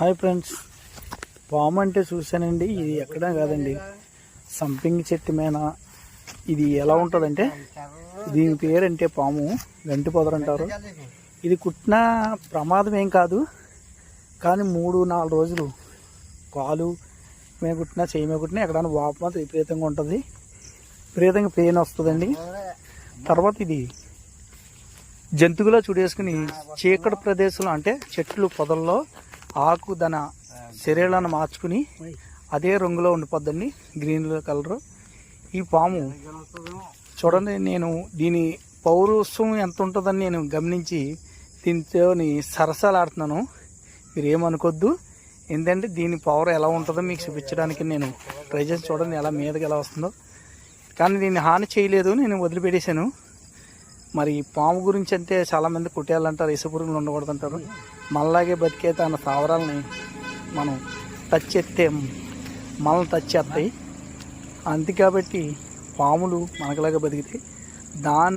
Hi friends, పాము అంటే చూశానండి. ఇది ఎక్కడా కాదండి, సంపింగి చెట్టు మీద. ఇది ఎలా ఉంటుందంటే, దీని పేరంటే పాము గంటి పొదరు అంటారు. ఇది కుట్టిన ప్రమాదం ఏం కాదు, కానీ 3-4 రోజులు కాలు మేము కుట్టినా చేయి మీద కుట్టినా ఎక్కడైనా వాపు మాత్రం విపరీతంగా ఉంటుంది, విపరీతంగా పెయిన్ వస్తుందండి. తర్వాత ఇది జంతువులా చూడేసుకుని చీకటి ప్రదేశంలో అంటే చెట్లు పొదల్లో ఆకు దాని శరీరాన్ని మార్చుకుని అదే రంగులో ఉండిపోద్దండి, గ్రీన్ కలర్. ఈ పాము చూడండి, నేను దీని పౌరుషం ఎంత ఉంటుందని నేను గమనించి దీంతో సరసాలాడుతున్నాను. మీరు ఏమనుకోద్దు, ఎందుకంటే దీని పవర్ ఎలా ఉంటుందో మీకు చూపించడానికి నేను ట్రై చేసి చూడండి ఎలా మీదకి ఎలా వస్తుందో. కానీ దీన్ని హాని చేయలేదు, నేను వదిలిపెట్టేశాను. మరి పాము గురించి అంటే చాలామంది కుట్టేయాలంటారు, ఇసుపురుగులు ఉండకూడదంటారు. మళ్ళాగే బతికే తన స్థావరాలని మనం టచ్ చేస్తే మనల్ని టచ్ చేస్తాయి. అంతే కాబట్టి పాములు మనకులాగా బతికితే దాని